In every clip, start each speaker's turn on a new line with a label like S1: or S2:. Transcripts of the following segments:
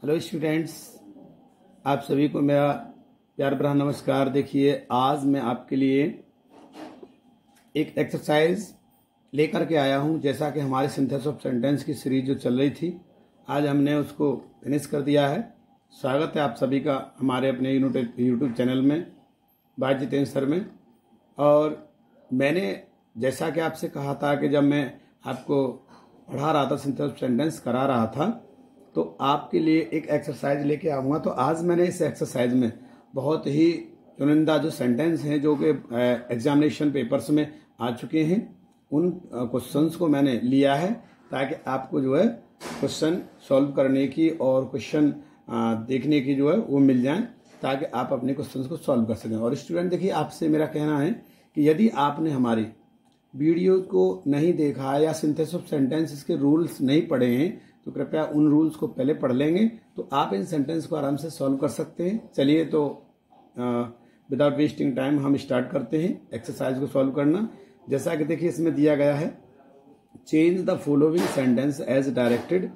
S1: Hello students, आप सभी को मेरा प्यार भरा नमस्कार। देखिए, आज मैं आपके लिए एक एक्सरसाइज लेकर के आया हूं। जैसा कि हमारे सिंथेसिस ऑफ सेंटेंस की सीरीज जो चल रही थी, आज हमने उसको फिनिश कर दिया है। स्वागत है आप सभी का हमारे अपने यूट्यूब चैनल में, बाय जितेंद्र सर में। और मैंने जैसा कि आपसे कहा था कि जब मैं आपको पढ़ा रहा था, सिंथेसिस ऑफ सेंटेंस करा रहा था, तो आपके लिए एक एक्सरसाइज लेके आऊँगा। तो आज मैंने इस एक्सरसाइज में बहुत ही चुनिंदा जो सेंटेंस हैं जो कि एग्जामिनेशन पेपर्स में आ चुके हैं, उन क्वेश्चंस को मैंने लिया है ताकि आपको जो है क्वेश्चन सॉल्व करने की और क्वेश्चन देखने की जो है वो मिल जाए, ताकि आप अपने क्वेश्चंस को सॉल्व कर सकें। और स्टूडेंट देखिए, आपसे मेरा कहना है कि यदि आपने हमारी वीडियो को नहीं देखा है या सिंथेसिस ऑफ सेंटेंस के रूल्स नहीं पढ़े हैं, तो कृपया उन रूल्स को पहले पढ़ लेंगे तो आप इन सेंटेंस को आराम से सॉल्व कर सकते हैं। चलिए, तो विदाउट वेस्टिंग टाइम हम स्टार्ट करते हैं एक्सरसाइज को सॉल्व करना। जैसा कि देखिए इसमें दिया गया है, change the following sentence as directed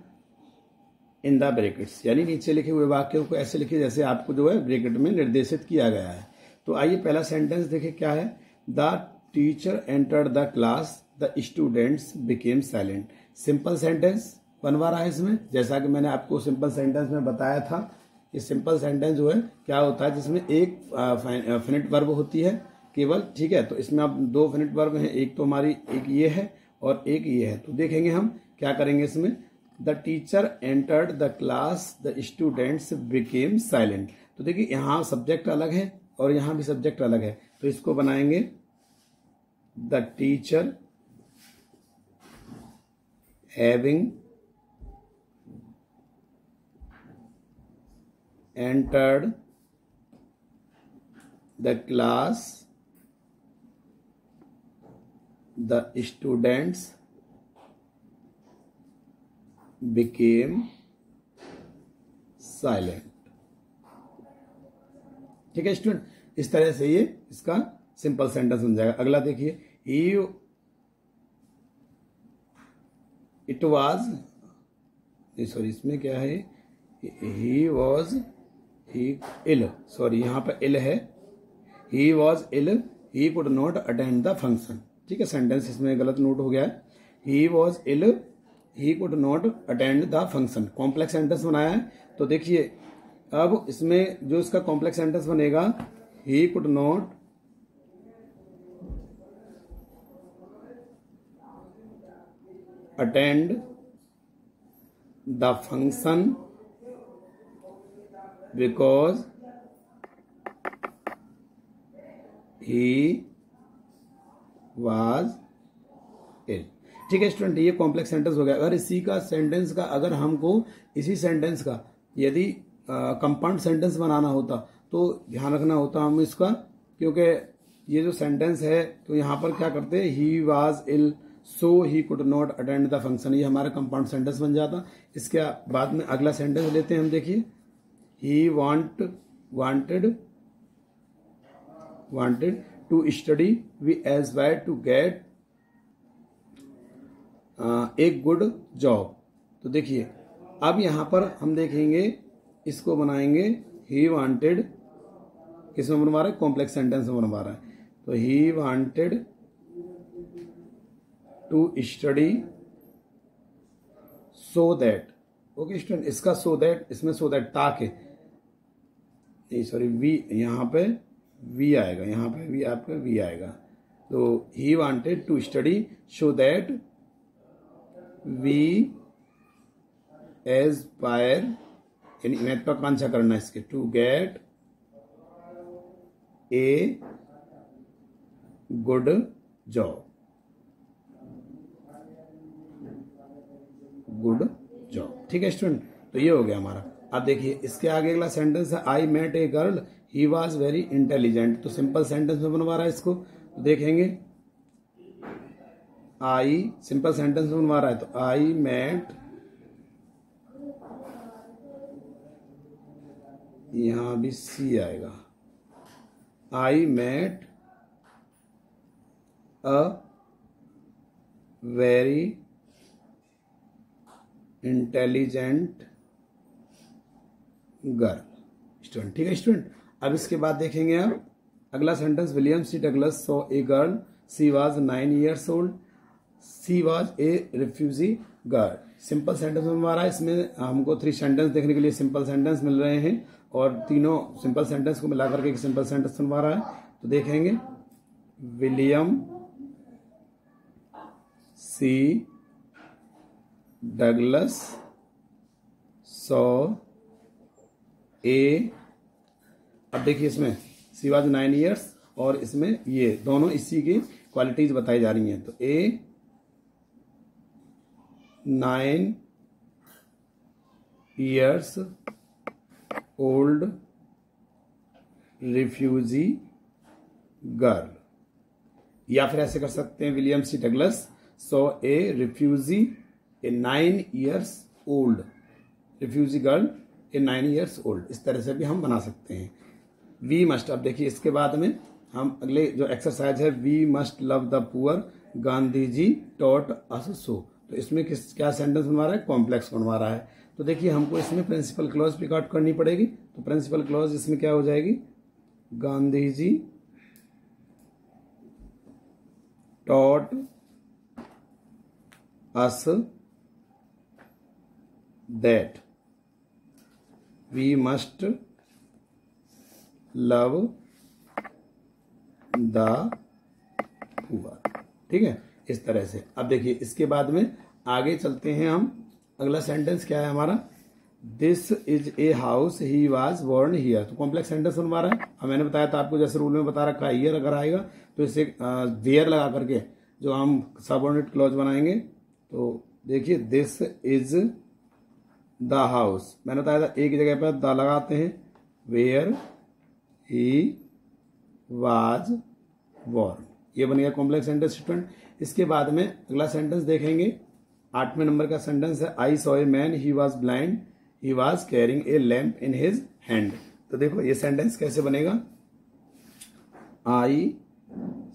S1: in the brackets, यानी नीचे लिखे हुए वाक्यों को ऐसे लिखिए जैसे आपको जो है ब्रैकेट में निर्देशित किया गया है। तो आइए पहला सेंटेंस देखिए क्या है। The teacher entered the class, the students became silent. Simple sentence बनवा रहा है इसमें, जैसा कि मैंने आपको सिंपल सेंटेंस में बताया था। ये सिंपल सेंटेंस जो है क्या होता है, जिसमें एक फिनिट वर्ब होती है केवल, ठीक है। तो इसमें अब दो फिनिट वर्ब हैं, एक तो हमारी एक ये है और एक ये है। तो देखेंगे हम क्या करेंगे इसमें। The teacher entered the class, the students became silent. तो देखिए यहाँ सब्जेक्ट अलग है और यहाँ भी सब्जेक्ट अलग है, तो इसको बनाएंगे the teacher having entered the class, the students became silent। ठीक है स्टूडेंट, इस तरह से ये इसका सिंपल सेंटेंस बन जाएगा। अगला देखिए, इसमें क्या है, यहाँ पर इल है। He was ill, he could not attend the function. ठीक है, सेंटेंस इसमें गलत नोट हो गया है। He was ill, he could not attend the function. Complex sentence बनाया है। तो देखिए अब इसमें जो इसका कॉम्प्लेक्स सेंटेंस बनेगा, ही could not attend the function because he was ill। ठीक है स्टूडेंट, ये कॉम्प्लेक्स सेंटेंस हो गया। अगर इसी का सेंटेंस का, अगर हमको इसी सेंटेंस का यदि कंपाउंड सेंटेंस बनाना होता तो ध्यान रखना होता हम इसका, क्योंकि ये जो सेंटेंस है तो यहाँ पर क्या करते हैं, he was ill so he could not attend the function, ये हमारा कंपाउंड सेंटेंस बन जाता। इसके बाद में अगला सेंटेंस लेते हैं हम। देखिए, he wanted to study we aspire to get a good job। तो देखिए अब यहां पर हम देखेंगे, इसको बनाएंगे he wanted, किसमें बनवा रहा है, कॉम्प्लेक्स सेंटेंस में बनवा रहा है। तो he wanted to study so that, okay student, इसका so that, इसमें so that ताकि, वी, यहाँ पे वी आएगा, यहाँ पे भी आपका वी आएगा। तो he wanted to study so that we aspire, यानी महत्वाकांक्षा करना इसके, to get a good job, good job. ठीक है स्टूडेंट, तो ये हो गया हमारा। अब देखिए इसके आगे अगला सेंटेंस है, I met a girl he was very intelligent. तो सिंपल सेंटेंस में बनवा रहा है इसको, तो देखेंगे आई, सिंपल सेंटेंस में बनवा रहा है, तो आई मेट, यहां भी सी आएगा, I met a very intelligent girl student. ठीक है स्टूडेंट, अब इसके बाद देखेंगे आप अगला sentence. William C Douglas saw a girl, she was 9 years old, she was a refugee girl. Simple sentence में हमारा, इसमें हमको 3 सेंटेंस देखने के लिए सिंपल सेंटेंस मिल रहे हैं और तीनों सिंपल सेंटेंस को मिलाकर के एक सिंपल सेंटेंस बनवा रहा है। तो देखेंगे William C Douglas saw a, अब देखिए इसमें सी वाज 9 years और इसमें ये दोनों इसी की क्वालिटीज बताई जा रही हैं। तो ए 9 years old रिफ्यूजी गर्ल, या फिर ऐसे कर सकते हैं विलियम सी डगलस सो ए रिफ्यूजी ए 9 years old रिफ्यूजी गर्ल ए 9 years old, इस तरह से भी हम बना सकते हैं। वी मस्ट, अब देखिए इसके बाद में हम अगले जो एक्सरसाइज है, we must love the poor, Gandhi ji taught us so. तो इसमें क्या सेंटेंस बनवा रहा है, कॉम्प्लेक्स बनवा रहा है। तो देखिए हमको इसमें प्रिंसिपल क्लॉज पिक आउट करनी पड़ेगी। तो प्रिंसिपल क्लॉज इसमें क्या हो जाएगी, Gandhi ji taught us that we must love the poor. ठीक है, इस तरह से। अब देखिए इसके बाद में आगे चलते हैं हम। अगला सेंटेंस क्या है हमारा, this is a house he was born here. तो कॉम्प्लेक्स सेंटेंस बनवा रहा है। अब मैंने बताया था आपको, जैसे रूल में बता रखा है, हियर अगर आएगा तो इसे वेयर लगा करके जो हम सबऑर्डिनेट क्लॉज बनाएंगे। तो देखिए दिस इज द हाउस, मैंने बताया था एक जगह पर द लगाते हैं, वेयर ही वाज बोर्न, ये बन गया कॉम्प्लेक्स सेंटेंस स्टूडेंट। इसके बाद में अगला सेंटेंस देखेंगे, 8वें नंबर का सेंटेंस है, I saw a man he was blind he was carrying a lamp in his hand. तो देखो ये सेंटेंस कैसे बनेगा, आई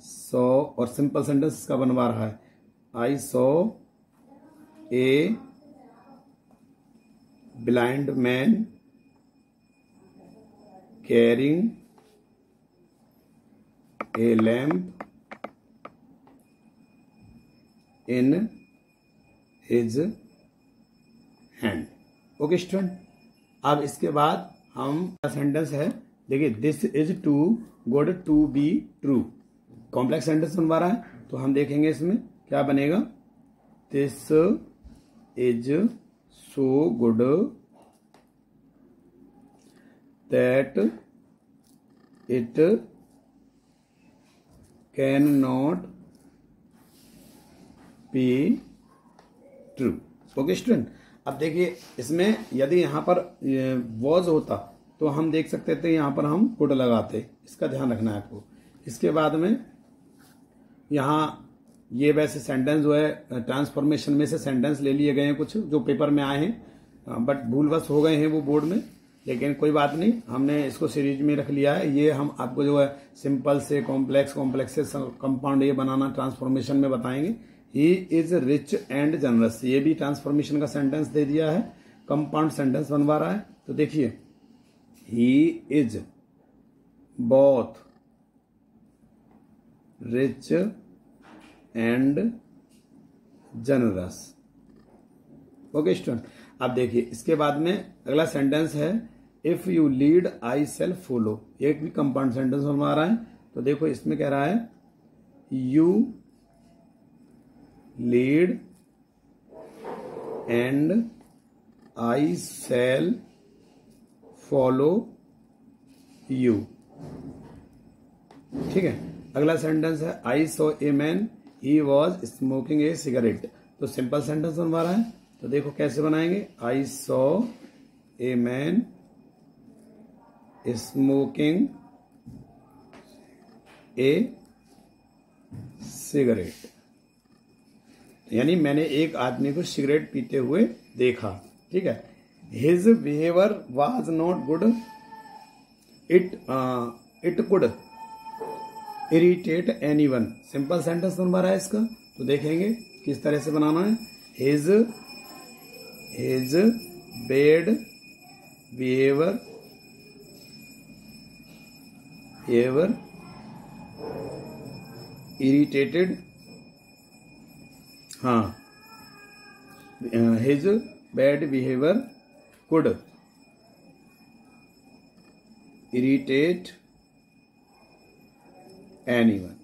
S1: सॉ, और सिंपल सेंटेंस इसका बनवा रहा है, I saw a blind man carrying a lamp in his hand. Okay student, अब इसके बाद हम सेंटेंस है, देखिए this is too good to be true, complex sentence बनवा रहा है। तो हम देखेंगे इसमें क्या बनेगा, this is so good that it can not be true. Okay student, अब देखिए इसमें यदि यहां पर वॉज होता तो हम देख सकते थे यहां पर हम गुड लगाते, इसका ध्यान रखना है आपको। इसके बाद में यहां ये वैसे सेंटेंस जो है ट्रांसफॉर्मेशन में से सेंटेंस ले लिए गए हैं, कुछ जो पेपर में आए हैं बट भूलवश हो गए हैं वो बोर्ड में, लेकिन कोई बात नहीं, हमने इसको सीरीज में रख लिया है। ये हम आपको जो है सिंपल से कॉम्प्लेक्स, कॉम्प्लेक्स से कंपाउंड ये बनाना ट्रांसफॉर्मेशन में बताएंगे। He is rich and generous, ये भी ट्रांसफॉर्मेशन का सेंटेंस दे दिया है, कंपाउंड सेंटेंस बनवा रहा है। तो देखिए he is both rich and generous. Okay student, अब देखिए इसके बाद में अगला सेंटेंस है, if you lead I shall follow, एक भी कंपाउंड सेंटेंस बनवा रहा है। तो देखो इसमें कह रहा है, you lead and I shall follow you. ठीक है, अगला सेंटेंस है, I saw a man he was smoking a cigarette. तो सिंपल सेंटेंस बनवा रहा है। तो देखो कैसे बनाएंगे, I saw a man smoking a cigarette, यानी मैंने एक आदमी को सिगरेट पीते हुए देखा। ठीक है, his behaviour was not good, it could irritate anyone. Simple sentence बनवा रहा है इसका। तो देखेंगे किस तरह से बनाना है, हिज बैड बिहेवियर इरिटेटेड, हाँ, his bad behaviour could irritate anyone.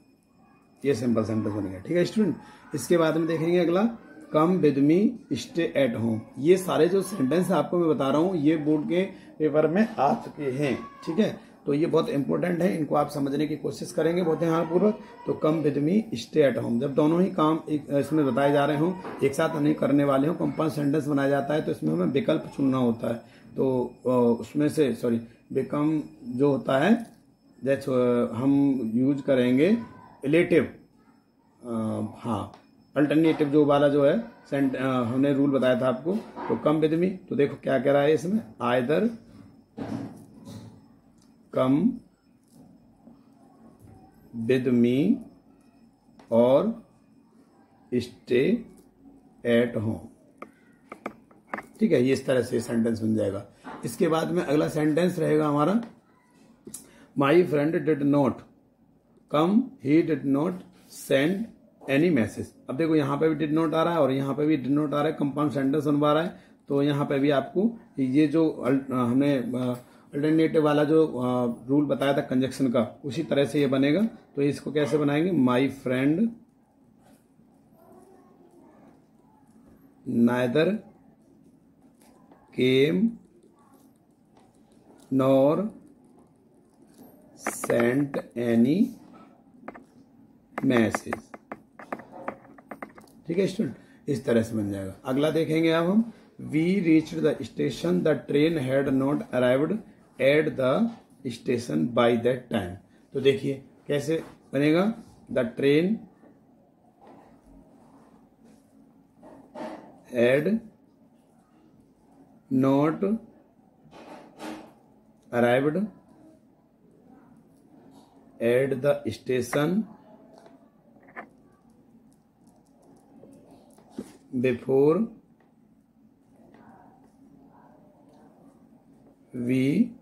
S1: ये सिंपल सेंटेंस बन गया। ठीक है स्टूडेंट, इसके बाद में देखेंगे अगला, come with me stay at home. ये सारे जो सेंटेंस आपको मैं बता रहा हूँ ये बोर्ड के पेपर में आ चुके हैं। ठीक है, तो ये बहुत इंपॉर्टेंट है, इनको आप समझने की कोशिश करेंगे बहुत ध्यानपूर्वक। तो come with me stay at home, जब दोनों ही काम इसमें बताए जा रहे हो, एक साथ हम नहीं करने वाले हो, कंपाउंड सेंटेंस बनाया जाता है तो इसमें हमें विकल्प चुनना होता है। तो उसमें से बिकम जो होता है दैट्स हम यूज करेंगे रिलेटिव, हाँ, अल्टरनेटिव जो वाला जो है हमने रूल बताया था आपको। तो कम विद मी, तो देखो क्या कह रहा है इसमें, आइदर कम विद मी और स्टे एट होम। ठीक है, ये इस तरह से सेंटेंस बन जाएगा। इसके बाद में अगला सेंटेंस रहेगा हमारा, my friend did not come, he did not send any message. अब देखो यहाँ पे भी डिड नॉट आ रहा है और यहाँ पे भी डिड नॉट आ रहा है, कंपाउंड सेंटेंस बनवा रहा है। तो यहाँ पे भी आपको ये जो हमने अल्टरनेटिव वाला जो रूल बताया था कंजक्शन का, उसी तरह से ये बनेगा। तो इसको कैसे बनाएंगे, my friend neither came nor sent any message. ठीक है स्टूडेंट, इस तरह से बन जाएगा। अगला देखेंगे अब हम, we reached the station, the train had not arrived at the station by that time. तो देखिए कैसे बनेगा, the train had not arrived at the station before we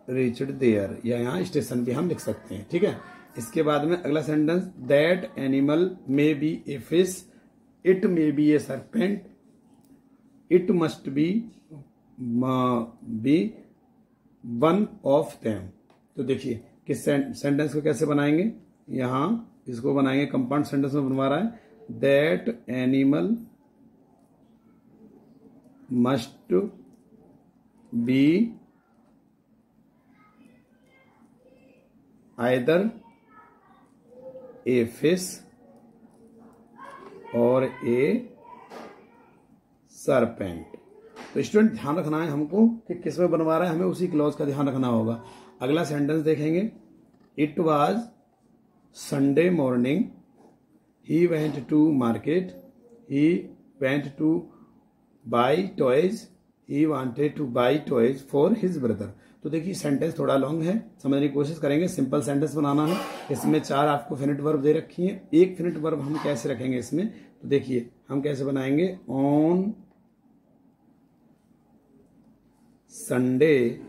S1: reached there, या यहाँ स्टेशन भी हम लिख सकते हैं। ठीक है, इसके बाद में अगला sentence, that animal may be a fish, it may be A serpent, it must be one of them. तो देखिए किस सेंटेंस को कैसे बनाएंगे, यहाँ इसको बनाएंगे, कंपाउंड सेंटेंस में बनवा रहा है, that animal must be either a fish और ए सरपेंट। तो स्टूडेंट ध्यान रखना है हमको कि किस में बनवा रहा है, हमें उसी क्लॉज का ध्यान रखना होगा। अगला सेंटेंस देखेंगे, it was Sunday morning, he went to market, he went to buy toys, he wanted to buy toys for his brother. तो देखिए सेंटेंस थोड़ा लॉन्ग है, समझने की कोशिश करेंगे। सिंपल सेंटेंस बनाना है, इसमें 4 आपको फिनिट वर्ब दे रखी है। एक फिनिट वर्ब हम कैसे रखेंगे इसमें, तो देखिए हम कैसे बनाएंगे, on Sunday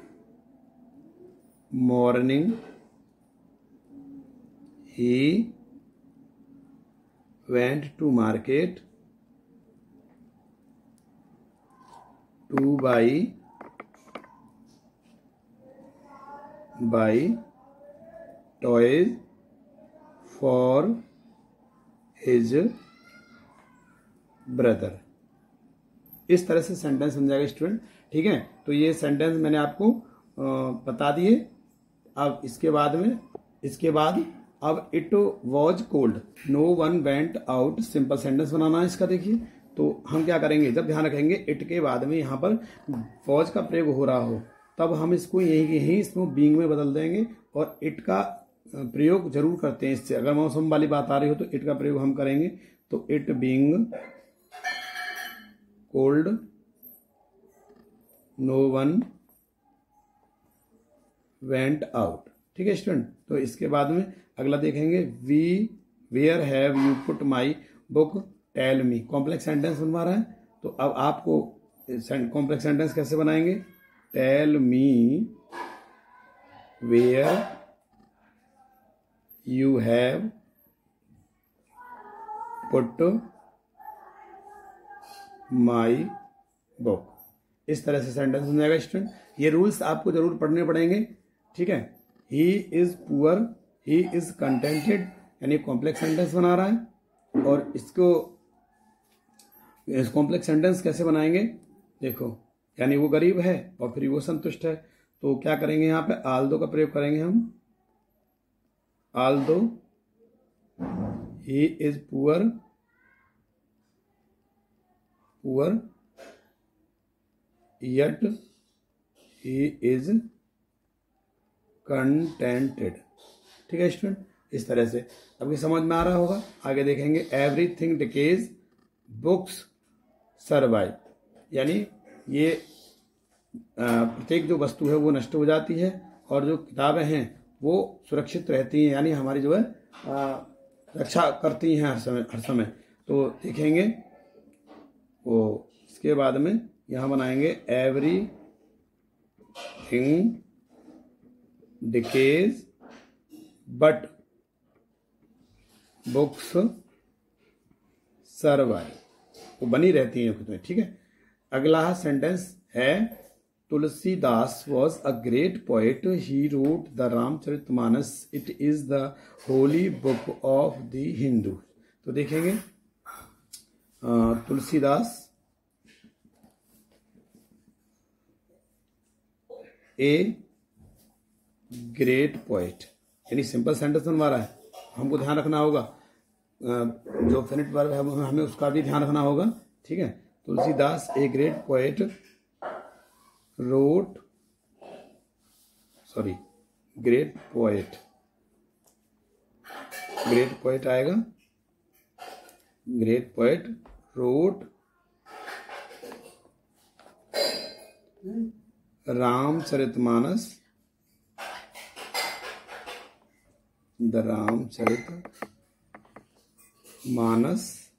S1: morning he went to market to buy toys for his brother. इस तरह से सेंटेंस बन जाएगा स्टूडेंट। ठीक है, तो ये सेंटेंस मैंने आपको बता दिए। अब इसके बाद अब it was cold, no one went out, simple sentence बनाना है इसका। देखिए तो हम क्या करेंगे, जब ध्यान रखेंगे इट के बाद में यहाँ पर वॉज का प्रयोग हो रहा हो, तब हम इसको यही इसमें बीइंग में बदल देंगे और इट का प्रयोग जरूर करते हैं इससे। अगर मौसम वाली बात आ रही हो तो इट का प्रयोग हम करेंगे। तो it being cold, no one went out. ठीक है स्टूडेंट, तो इसके बाद में अगला देखेंगे, where have you put my book tell me. Complex sentence बनवा रहा है, तो अब आपको कॉम्प्लेक्स सेंटेंस कैसे बनाएंगे? Tell me where you have put my book. इस तरह से सेंटेंस बन जाएगा स्टूडेंट। ये रूल्स आपको जरूर पढ़ने पड़ेंगे, ठीक है। He is poor, he is contented, यानी कॉम्प्लेक्स सेंटेंस बना रहा है। और इसको इस कॉम्प्लेक्स सेंटेंस कैसे बनाएंगे? देखो, यानी वो गरीब है और फिर वो संतुष्ट है, तो क्या करेंगे? यहाँ पे आल्दो का प्रयोग करेंगे हम। Aldous he is poor, poor yet he is contented। ठीक है स्टूडेंट, इस तरह से आपकी समझ में आ रहा होगा। आगे देखेंगे एवरीथिंग डिकेज बुक्स सर्वाइव, यानी ये प्रत्येक जो वस्तु है वो नष्ट हो जाती है और जो किताबें हैं वो सुरक्षित रहती हैं, यानी हमारी जो है रक्षा करती हैं हर समय। तो देखेंगे वो इसके बाद में यहाँ बनाएंगे every thing decays but books survive, वो बनी रहती हैं खुद में। ठीक है, अगला सेंटेंस है Tulsidas was a great poet, he wrote the Ramcharitmanas, it is the holy book of the Hindu. तो देखेंगे तुलसीदास ए ग्रेट पोएट, यानी सिंपल सेंटेंस बनवा रहा है। हमको ध्यान रखना होगा जो फिनिट वर्ब है हमें उसका भी ध्यान रखना होगा। ठीक है, Tulsidas a great poet wrote, sorry great poet, great poet आएगा, great poet wrote Ramcharitmanas, the Ramcharit Manas,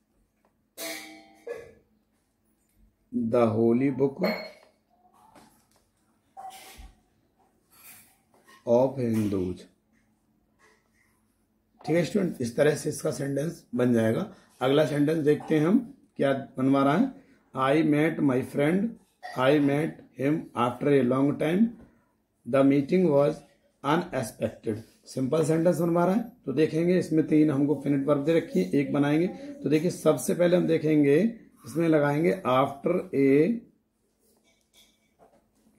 S1: the holy book of Hindus. ठीक है स्टूडेंट, इस तरह से इसका सेंटेंस बन जाएगा। अगला सेंटेंस देखते हैं हम क्या बनवा रहा है। I met my friend, I met him after a long time, the meeting was unexpected. Simple sentence बनवा रहा है। तो देखेंगे इसमें 3 हमको फिनिट वर्ब दे रखी है, एक बनाएंगे। तो देखिए सबसे पहले हम देखेंगे इसमें लगाएंगे after a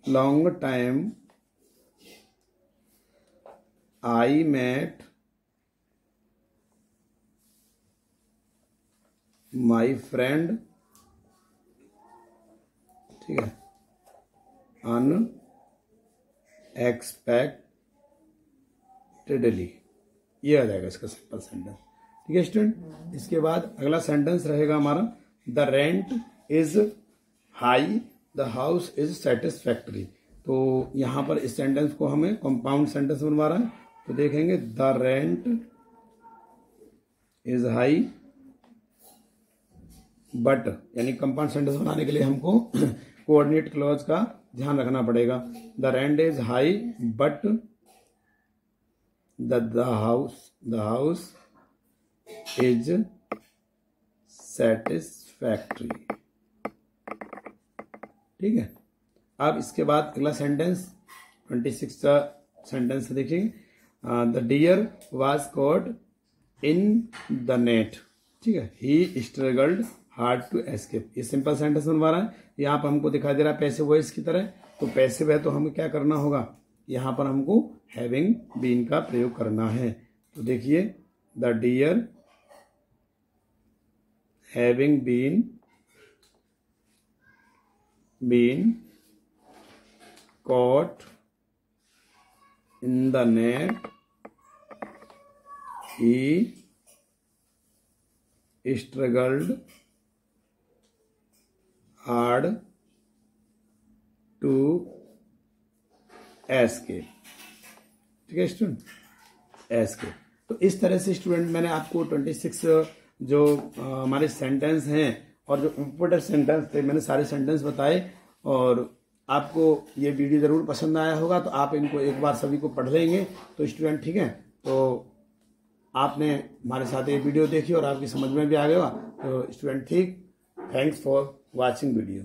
S1: long time I met my friend, ठीक है, अनएक्सपेक्टेडली, ये आ जाएगा इसका सिंपल सेंटेंस। ठीक है स्टूडेंट, इसके बाद अगला सेंटेंस रहेगा हमारा the rent is high, the house is satisfactory. तो यहां पर इस सेंटेंस को हमें कंपाउंड सेंटेंस बनवा रहा है। तो देखेंगे the rent is high but, यानी कंपाउंड सेंटेंस बनाने के लिए हमको कोऑर्डिनेट क्लॉज का ध्यान रखना पड़ेगा। The rent is high but the house is satisfactory. ठीक है, अब इसके बाद अगला सेंटेंस 26 का सेंटेंस देखिए। The deer was caught in the net, ठीक है, he struggled hard to escape. ये सिंपल सेंटेंस बनवा रहा है। यहाँ पर हमको दिखाई दे रहा है पैसिव वॉइस की तरह। तो पैसिव है तो हमें क्या करना होगा, यहाँ पर हमको हैविंग बीन का प्रयोग करना है। तो देखिए the deer having been caught in the net, he struggled hard to escape। ठीक है स्टूडेंट, एस्केप। तो इस तरह से स्टूडेंट मैंने आपको 26 जो हमारे सेंटेंस हैं और जो इम्पोर्टेंट सेंटेंस थे मैंने सारे सेंटेंस बताए। और आपको ये वीडियो ज़रूर पसंद आया होगा, तो आप इनको एक बार सभी को पढ़ लेंगे। तो स्टूडेंट ठीक है, तो आपने हमारे साथ ये वीडियो देखी और आपकी समझ में भी आ गया। तो स्टूडेंट ठीक, थैंक्स फॉर वॉचिंग वीडियो।